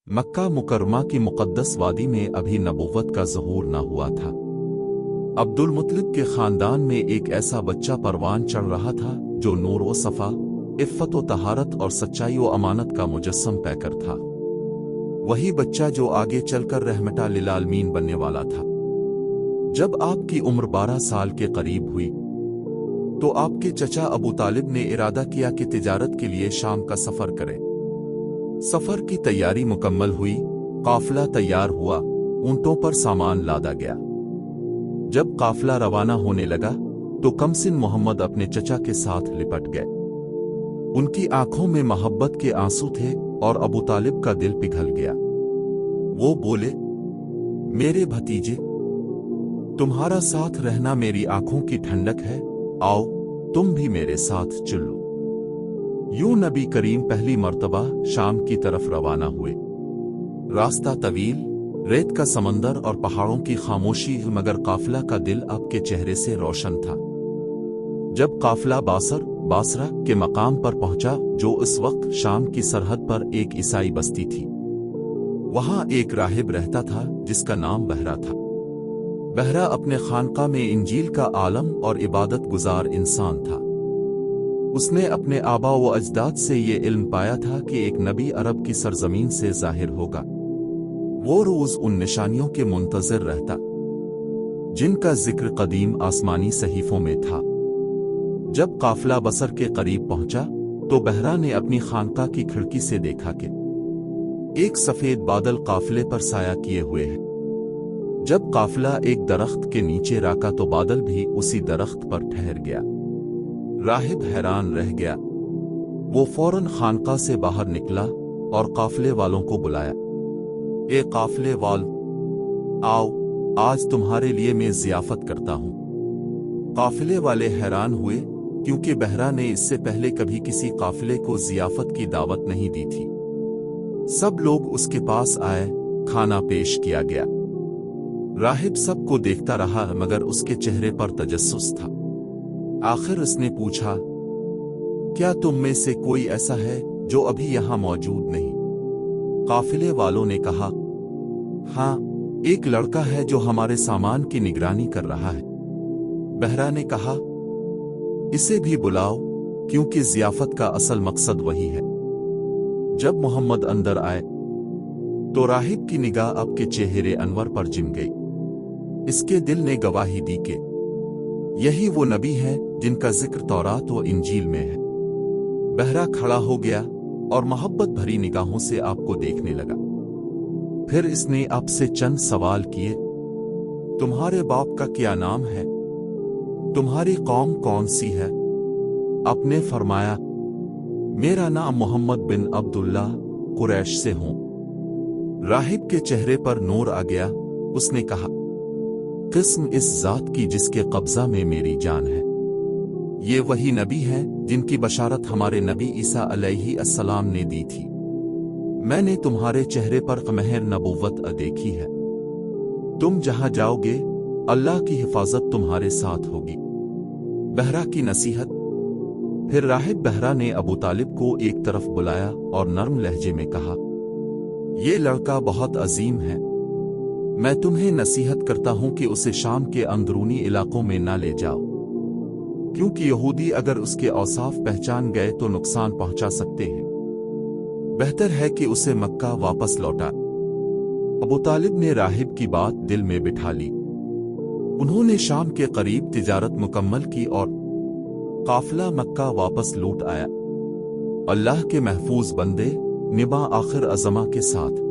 मक्का मुकरमा की मुक़द्दस वादी में अभी नबुव्वत का ज़हूर न हुआ था। अब्दुल मुत्तलिब के ख़ानदान में एक ऐसा बच्चा परवान चढ़ रहा था जो नूर व सफ़ा, इफ़्फ़त व तहारत और सच्चाई व अमानत का मुजस्सम पैकर था। वही बच्चा जो आगे चलकर रहमत लिल आलमीन बनने वाला था। जब आपकी उम्र 12 साल के करीब हुई तो आपके चचा अबू तालिब ने इरादा किया कि तिजारत के लिए शाम का सफ़र करें। सफ़र की तैयारी मुकम्मल हुई, काफ़िला तैयार हुआ, ऊंटों पर सामान लादा गया। जब काफ़िला रवाना होने लगा तो कमसिन मोहम्मद अपने चचा के साथ लिपट गए। उनकी आंखों में मोहब्बत के आंसू थे और अबू तालिब का दिल पिघल गया। वो बोले, मेरे भतीजे, तुम्हारा साथ रहना मेरी आंखों की ठंडक है, आओ तुम भी मेरे साथ चलो। यूं नबी करीम पहली मर्तबा शाम की तरफ रवाना हुए। रास्ता तवील, रेत का समंदर और पहाड़ों की खामोशी, मगर काफिला का दिल आपके चेहरे से रोशन था। जब काफिला बासरा के मकाम पर पहुंचा, जो इस वक्त शाम की सरहद पर एक ईसाई बस्ती थी, वहां एक राहिब रहता था जिसका नाम बहरा था। बहरा अपने खानका में इंजील का आलम और इबादत गुजार इंसान था। उसने अपने आबा व अजदाद से ये इल्म पाया था कि एक नबी अरब की सरजमीन से जाहिर होगा। वो रोज उन निशानियों के मुंतज़िर रहता जिनका जिक्र कदीम आसमानी सहीफों में था। जब काफिला बसर के करीब पहुंचा तो बहरा ने अपनी खानका की खिड़की से देखा कि एक सफेद बादल काफिले पर साया किए हुए है। जब काफिला एक दरख्त के नीचे राका तो बादल भी उसी दरख्त पर ठहर गया। राहिब हैरान रह गया। वो फौरन खानका से बाहर निकला और काफिले वालों को बुलाया। ए काफिले वाल, आओ, आज तुम्हारे लिए मैं ज़ियाफत करता हूं। काफिले वाले हैरान हुए क्योंकि बहरा ने इससे पहले कभी किसी काफिले को ज़ियाफत की दावत नहीं दी थी। सब लोग उसके पास आए, खाना पेश किया गया। राहिब सबको देखता रहा मगर उसके चेहरे पर तजस्सुस था। आखिर उसने पूछा, क्या तुम में से कोई ऐसा है जो अभी यहां मौजूद नहीं? काफिले वालों ने कहा, हाँ, एक लड़का है जो हमारे सामान की निगरानी कर रहा है। बहरा ने कहा, इसे भी बुलाओ क्योंकि ज़ियाफत का असल मकसद वही है। जब मोहम्मद अंदर आए तो राहिब की निगाह अब के चेहरे अनवर पर जिम गई। इसके दिल ने गवाही दी कि यही वो नबी है जिनका जिक्र तौरात व इंजील में है। बहरा खड़ा हो गया और मोहब्बत भरी निगाहों से आपको देखने लगा। फिर इसने आपसे चंद सवाल किए। तुम्हारे बाप का क्या नाम है? तुम्हारी कौम कौन सी है? आपने फरमाया, मेरा नाम मोहम्मद बिन अब्दुल्ला कुरैश से हूं। राहिब के चेहरे पर नूर आ गया। उसने कहा, किस्म इस जात की जिसके कब्जा में मेरी जान है। ये वही नबी है जिनकी बशारत हमारे नबी ईसा अलैहि अस्सलाम ने दी थी। मैंने तुम्हारे चेहरे पर महर नबुव्वत देखी है। तुम जहां जाओगे अल्लाह की हिफाजत तुम्हारे साथ होगी। बहरा की नसीहत। फिर राहिब बहरा ने अबू तालिब को एक तरफ बुलाया और नर्म लहजे में कहा, ये लड़का बहुत अजीम है। मैं तुम्हें नसीहत करता हूं कि उसे शाम के अंदरूनी इलाकों में ना ले जाओ, क्योंकि यहूदी अगर उसके औसाफ पहचान गए तो नुकसान पहुंचा सकते हैं। बेहतर है कि उसे मक्का वापस लौटा। अबू तालिब ने राहिब की बात दिल में बिठा ली। उन्होंने शाम के करीब तिजारत मुकम्मल की और काफिला मक्का वापस लौट आया। अल्लाह के महफूज बंदे निभा आखिर अज़मा के साथ।